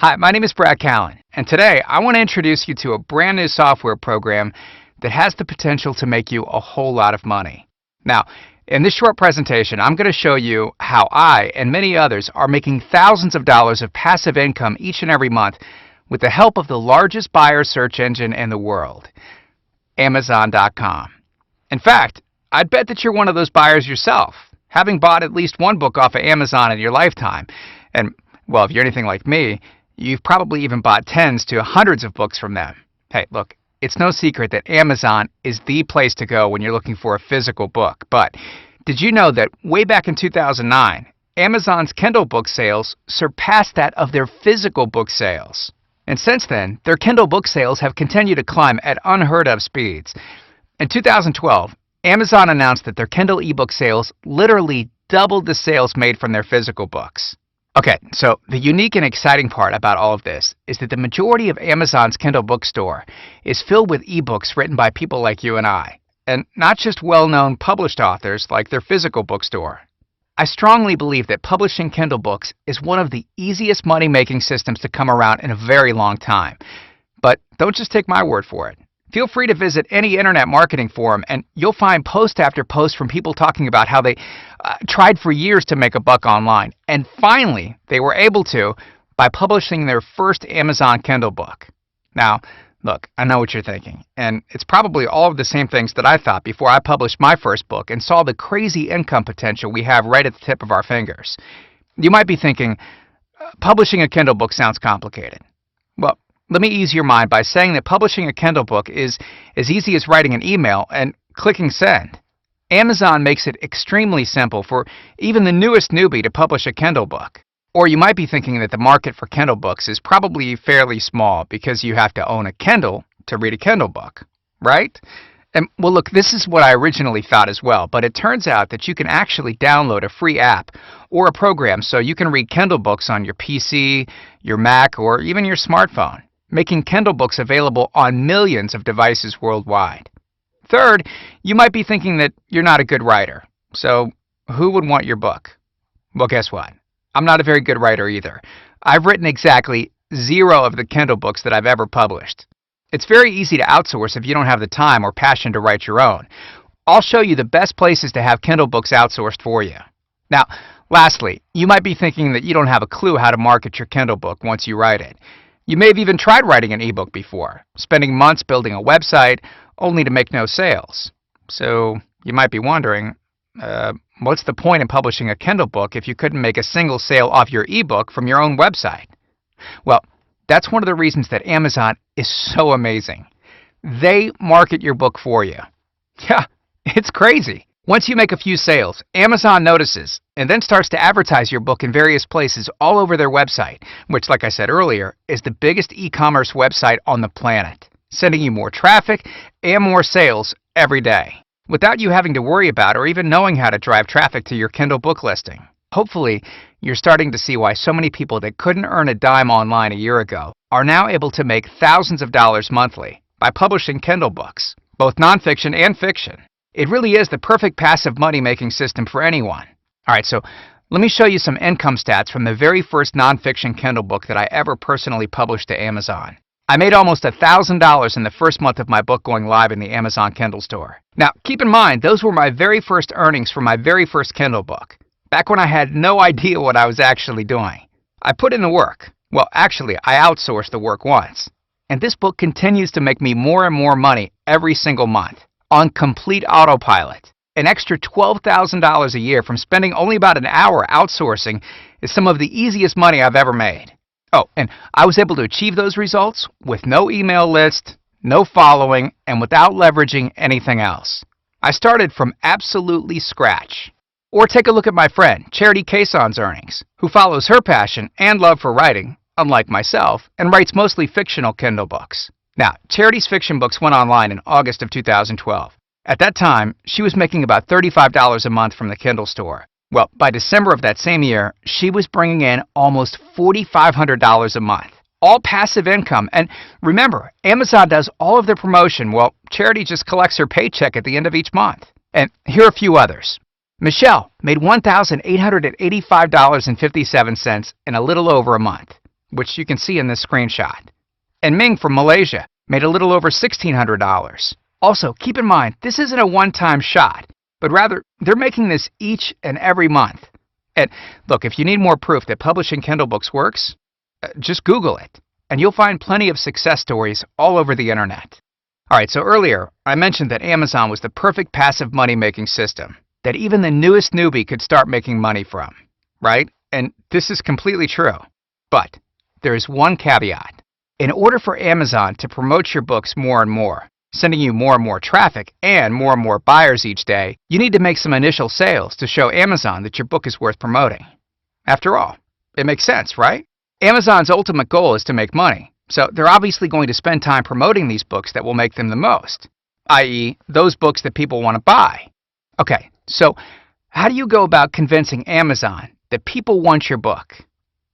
Hi, my name is Brad Callen, and today I want to introduce you to a brand new software program that has the potential to make you a whole lot of money. Now, in this short presentation, I'm going to show you how I and many others are making thousands of dollars of passive income each and every month with the help of the largest buyer search engine in the world, Amazon.com. In fact, I'd bet that you're one of those buyers yourself, having bought at least one book off of Amazon in your lifetime. And, well, if you're anything like me, you've probably even bought tens to hundreds of books from them. Hey, look, it's no secret that Amazon is the place to go when you're looking for a physical book. But did you know that way back in 2009, Amazon's Kindle book sales surpassed that of their physical book sales? And since then, their Kindle book sales have continued to climb at unheard of speeds. In 2012, Amazon announced that their Kindle ebook sales literally doubled the sales made from their physical books. Okay, so the unique and exciting part about all of this is that the majority of Amazon's Kindle bookstore is filled with ebooks written by people like you and I, and not just well-known published authors like their physical bookstore. I strongly believe that publishing Kindle books is one of the easiest money-making systems to come around in a very long time. But don't just take my word for it. Feel free to visit any internet marketing forum, and you'll find post after post from people talking about how they tried for years to make a buck online, and finally they were able to by publishing their first Amazon Kindle book. Now, look, I know what you're thinking, and it's probably all of the same things that I thought before I published my first book and saw the crazy income potential we have right at the tip of our fingers. You might be thinking, publishing a Kindle book sounds complicated. Well, let me ease your mind by saying that publishing a Kindle book is as easy as writing an email and clicking send. Amazon makes it extremely simple for even the newest newbie to publish a Kindle book. Or you might be thinking that the market for Kindle books is probably fairly small because you have to own a Kindle to read a Kindle book, right? And well, look, this is what I originally thought as well, but it turns out that you can actually download a free app or a program so you can read Kindle books on your PC, your Mac, or even your smartphone, making Kindle books available on millions of devices worldwide. Third, you might be thinking that you're not a good writer. So who would want your book? Well, guess what? I'm not a very good writer either. I've written exactly 0 of the Kindle books that I've ever published. It's very easy to outsource if you don't have the time or passion to write your own. I'll show you the best places to have Kindle books outsourced for you. Now, lastly, you might be thinking that you don't have a clue how to market your Kindle book once you write it. You may have even tried writing an ebook before, spending months building a website only to make no sales. So you might be wondering, what's the point in publishing a Kindle book if you couldn't make a single sale off your ebook from your own website? Well, that's one of the reasons that Amazon is so amazing. They market your book for you. Yeah, it's crazy. Once you make a few sales, Amazon notices and then starts to advertise your book in various places all over their website, which, like I said earlier, is the biggest e-commerce website on the planet, sending you more traffic and more sales every day, without you having to worry about or even knowing how to drive traffic to your Kindle book listing. Hopefully, you're starting to see why so many people that couldn't earn a dime online a year ago are now able to make thousands of dollars monthly by publishing Kindle books, both nonfiction and fiction. It really is the perfect passive money-making system for anyone. All right, so let me show you some income stats from the very first nonfiction Kindle book that I ever personally published to Amazon. I made almost $1,000 in the first month of my book going live in the Amazon Kindle store. Now, keep in mind, those were my very first earnings from my very first Kindle book, back when I had no idea what I was actually doing. I put in the work. Well, actually, I outsourced the work once. And this book continues to make me more and more money every single month, on complete autopilot. An extra $12,000 a year from spending only about an hour outsourcing is some of the easiest money I've ever made. Oh, and I was able to achieve those results with no email list, no following, and without leveraging anything else. I started from absolutely scratch. Or take a look at my friend, Charity Caison's earnings, who follows her passion and love for writing, unlike myself, and writes mostly fictional Kindle books. Now, Charity's fiction books went online in August of 2012. At that time, she was making about $35 a month from the Kindle store. Well, by December of that same year, she was bringing in almost $4,500 a month. All passive income. And remember, Amazon does all of their promotion, while Charity just collects her paycheck at the end of each month. And here are a few others. Michelle made $1,885.57 in a little over a month. which you can see in this screenshot. And Ming from Malaysia made a little over $1,600. Also, keep in mind, this isn't a one-time shot, but rather, they're making this each and every month. And look, if you need more proof that publishing Kindle books works, just Google it, and you'll find plenty of success stories all over the internet. Alright, so earlier, I mentioned that Amazon was the perfect passive money-making system that even the newest newbie could start making money from, right? And this is completely true. But there is one caveat. In order for Amazon to promote your books more and more, sending you more and more traffic and more buyers each day, you need to make some initial sales to show Amazon that your book is worth promoting. After all, it makes sense, right? Amazon's ultimate goal is to make money, so they're obviously going to spend time promoting these books that will make them the most, i.e., those books that people want to buy. Okay, so how do you go about convincing Amazon that people want your book?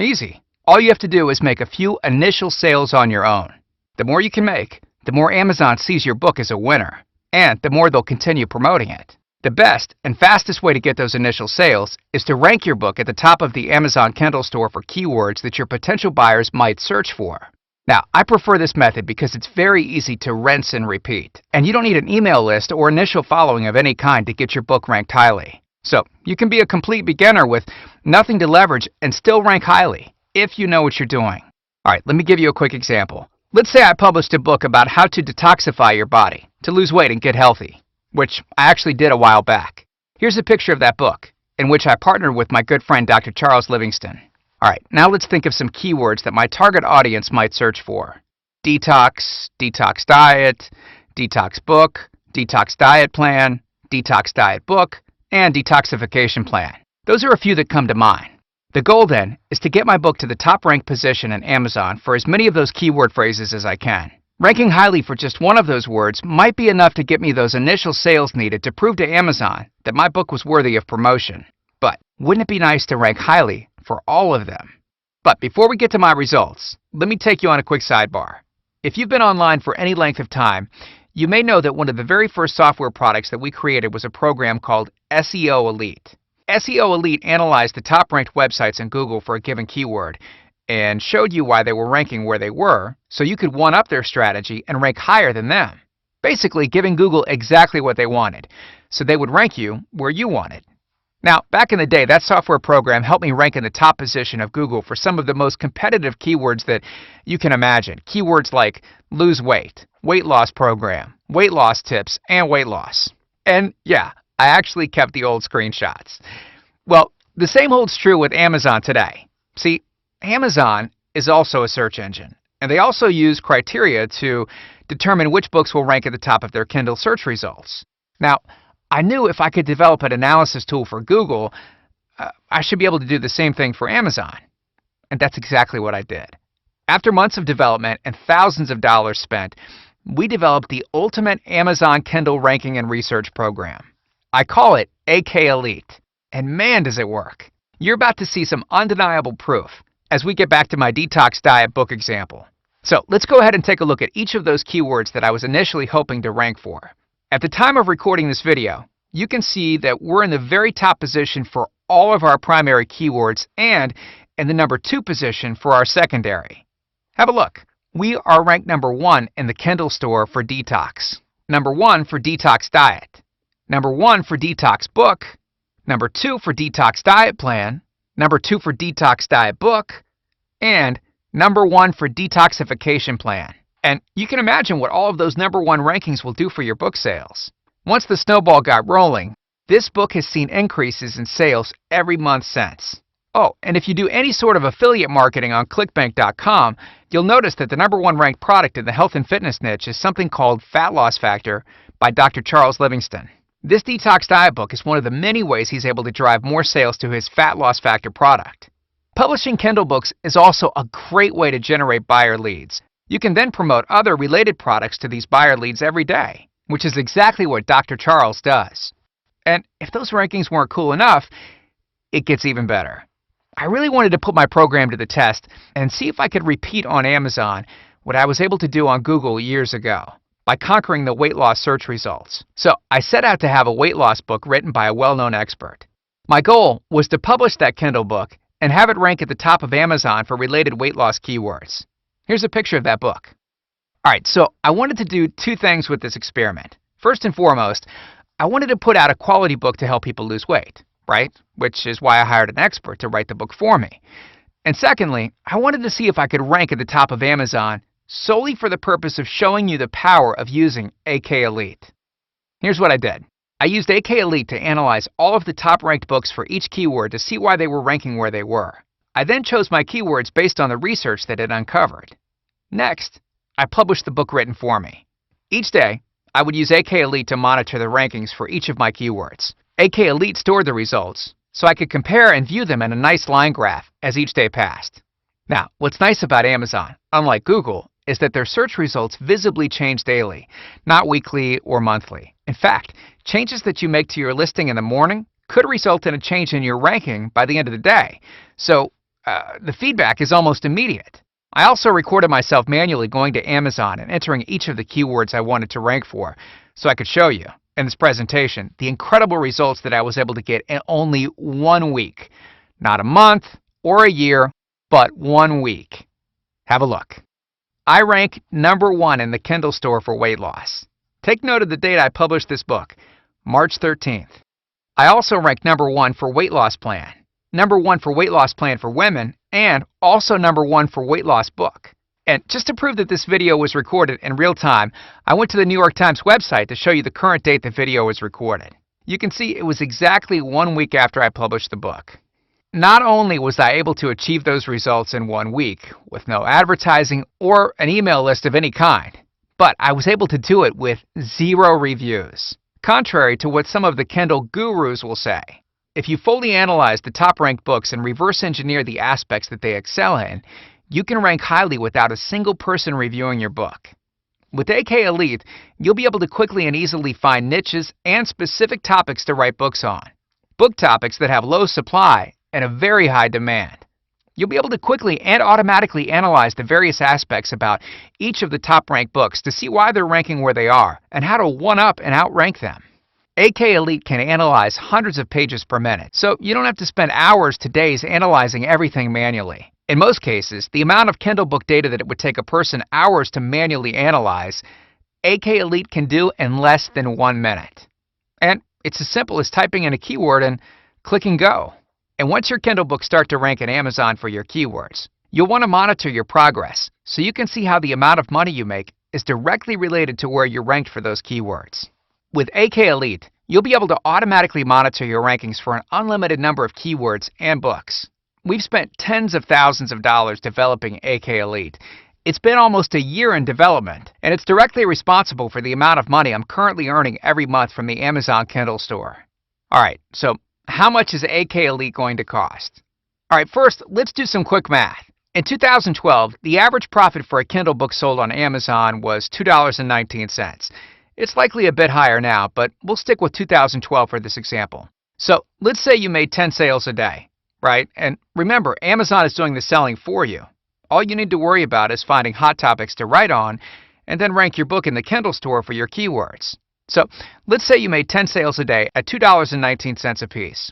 Easy. All you have to do is make a few initial sales on your own. The more you can make, the more Amazon sees your book as a winner, and the more they'll continue promoting it. The best and fastest way to get those initial sales is to rank your book at the top of the Amazon Kindle store for keywords that your potential buyers might search for. Now, I prefer this method because it's very easy to rinse and repeat, and you don't need an email list or initial following of any kind to get your book ranked highly. So, you can be a complete beginner with nothing to leverage and still rank highly, if you know what you're doing. Alright, let me give you a quick example. Let's say I published a book about how to detoxify your body, to lose weight and get healthy, which I actually did a while back. Here's a picture of that book, in which I partnered with my good friend Dr. Charles Livingston. Alright, now let's think of some keywords that my target audience might search for. Detox, detox diet, detox book, detox diet plan, detox diet book, and detoxification plan. Those are a few that come to mind. The goal then is to get my book to the top ranked position in Amazon for as many of those keyword phrases as I can. Ranking highly for just one of those words might be enough to get me those initial sales needed to prove to Amazon that my book was worthy of promotion. But wouldn't it be nice to rank highly for all of them? But before we get to my results, let me take you on a quick sidebar. If you've been online for any length of time, you may know that one of the very first software products that we created was a program called SEO Elite. SEO Elite analyzed the top-ranked websites in Google for a given keyword and showed you why they were ranking where they were, so you could one-up their strategy and rank higher than them. Basically, giving Google exactly what they wanted, so they would rank you where you wanted. Now, back in the day, that software program helped me rank in the top position of Google for some of the most competitive keywords that you can imagine. Keywords like lose weight, weight loss program, weight loss tips, and weight loss. And yeah, I actually kept the old screenshots. Well, the same holds true with Amazon today. See, Amazon is also a search engine, and they also use criteria to determine which books will rank at the top of their Kindle search results. Now, I knew if I could develop an analysis tool for Google, I should be able to do the same thing for Amazon. And that's exactly what I did. After months of development and thousands of dollars spent, we developed the ultimate Amazon Kindle ranking and research program. I call it AK Elite, and man does it work. You're about to see some undeniable proof as we get back to my detox diet book example. So let's go ahead and take a look at each of those keywords that I was initially hoping to rank for. At the time of recording this video, you can see that we're in the very top position for all of our primary keywords and in the number 2 position for our secondary. Have a look. We are ranked number 1 in the Kindle store for detox, number 1 for detox diet, number 1 for detox book, number 2 for detox diet plan, number 2 for detox diet book, and number 1 for detoxification plan. And you can imagine what all of those number 1 rankings will do for your book sales. Once the snowball got rolling, this book has seen increases in sales every month since. Oh, and if you do any sort of affiliate marketing on clickbank.com, you'll notice that the number 1 ranked product in the health and fitness niche is something called Fat Loss Factor by Dr. Charles Livingston. This detox diet book is one of the many ways he's able to drive more sales to his Fat Loss Factor product. Publishing Kindle books is also a great way to generate buyer leads. You can then promote other related products to these buyer leads every day, which is exactly what Dr. Charles does. And if those rankings weren't cool enough, it gets even better. I really wanted to put my program to the test and see if I could repeat on Amazon what I was able to do on Google years ago by conquering the weight loss search results. So I set out to have a weight loss book written by a well-known expert. My goal was to publish that Kindle book and have it rank at the top of Amazon for related weight loss keywords. Here's a picture of that book. All right, so I wanted to do two things with this experiment. First and foremost, I wanted to put out a quality book to help people lose weight, right? Which is why I hired an expert to write the book for me. And secondly, I wanted to see if I could rank at the top of Amazon solely for the purpose of showing you the power of using AK Elite. Here's what I did. I used AK Elite to analyze all of the top-ranked books for each keyword to see why they were ranking where they were. I then chose my keywords based on the research that it uncovered. Next, I published the book written for me. Each day, I would use AK Elite to monitor the rankings for each of my keywords. AK Elite stored the results, so I could compare and view them in a nice line graph as each day passed. Now, what's nice about Amazon, unlike Google, is that their search results visibly change daily, not weekly or monthly. In fact, changes that you make to your listing in the morning could result in a change in your ranking by the end of the day. So the feedback is almost immediate. I also recorded myself manually going to Amazon and entering each of the keywords I wanted to rank for, so I could show you in this presentation the incredible results that I was able to get in only 1 week. Not a month or a year, but 1 week. Have a look. I rank number 1 in the Kindle store for weight loss. Take note of the date I published this book, March 13th. I also rank number 1 for weight loss plan, number 1 for weight loss plan for women, and also number 1 for weight loss book. And just to prove that this video was recorded in real time, I went to the New York Times website to show you the current date the video was recorded. You can see it was exactly 1 week after I published the book. Not only was I able to achieve those results in 1 week with no advertising or an email list of any kind, but I was able to do it with 0 reviews. Contrary to what some of the Kindle gurus will say, if you fully analyze the top-ranked books and reverse engineer the aspects that they excel in, you can rank highly without a single person reviewing your book. With AK Elite, you'll be able to quickly and easily find niches and specific topics to write books on. Book topics that have low supply and a very high demand. You'll be able to quickly and automatically analyze the various aspects about each of the top-ranked books to see why they're ranking where they are and how to one-up and outrank them. AK Elite can analyze hundreds of pages per minute, so you don't have to spend hours to days analyzing everything manually. In most cases, the amount of Kindle book data that it would take a person hours to manually analyze, AK Elite can do in less than 1 minute. And it's as simple as typing in a keyword and clicking go. And once your Kindle books start to rank in Amazon for your keywords, you'll want to monitor your progress so you can see how the amount of money you make is directly related to where you're ranked for those keywords. With AK Elite, you'll be able to automatically monitor your rankings for an unlimited number of keywords and books. We've spent tens of thousands of dollars developing AK Elite. It's been almost a year in development, and it's directly responsible for the amount of money I'm currently earning every month from the Amazon Kindle store. All right, so how much is AK Elite going to cost? All right, first, let's do some quick math. In 2012, the average profit for a Kindle book sold on Amazon was $2.19. It's likely a bit higher now, but we'll stick with 2012 for this example. So let's say you made 10 sales a day, right? And remember, Amazon is doing the selling for you. All you need to worry about is finding hot topics to write on and then rank your book in the Kindle store for your keywords. So let's say you made 10 sales a day at $2.19 a piece.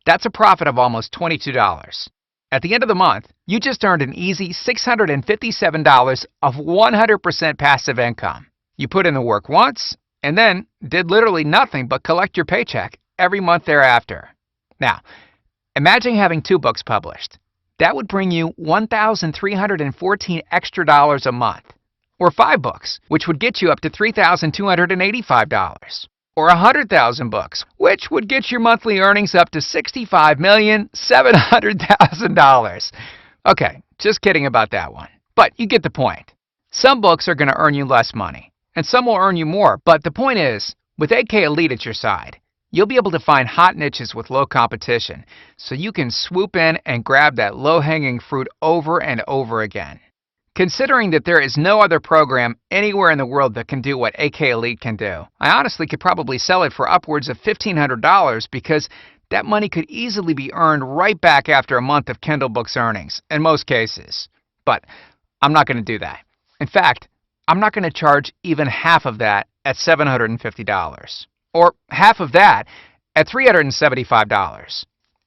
That's a profit of almost $22. At the end of the month, you just earned an easy $657 of 100% passive income. You put in the work once and then did literally nothing but collect your paycheck every month thereafter. Now, imagine having 2 books published. That would bring you $1,314 extra dollars a month. Or 5 books, which would get you up to $3,285. Or 100,000 books, which would get your monthly earnings up to $65,700,000. Okay, just kidding about that one. But you get the point. Some books are going to earn you less money, and some will earn you more. But the point is, with AK Elite at your side, you'll be able to find hot niches with low competition, so you can swoop in and grab that low-hanging fruit over and over again. Considering that there is no other program anywhere in the world that can do what AK Elite can do, I honestly could probably sell it for upwards of $1,500 because that money could easily be earned right back after a month of Kindle Books earnings, in most cases. But I'm not going to do that. In fact, I'm not going to charge even half of that at $750, or half of that at $375.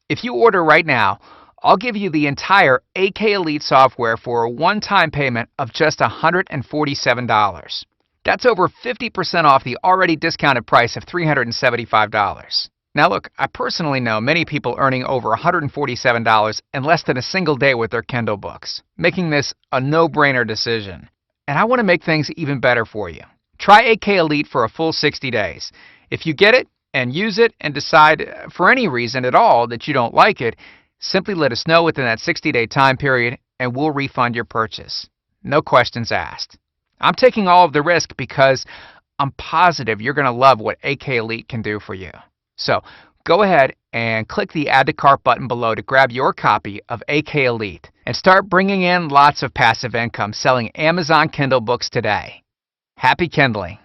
If you order right now, I'll give you the entire AK Elite software for a one-time payment of just $147. That's over 50% off the already discounted price of $375. Now look, I personally know many people earning over $147 in less than a single day with their Kindle books, making this a no-brainer decision. And I want to make things even better for you. Try AK Elite for a full 60 days. If you get it and use it and decide for any reason at all that you don't like it, simply let us know within that 60-day time period and we'll refund your purchase. No questions asked. I'm taking all of the risk because I'm positive you're going to love what AK Elite can do for you. So go ahead and click the Add to Cart button below to grab your copy of AK Elite and start bringing in lots of passive income selling Amazon Kindle books today. Happy Kindling!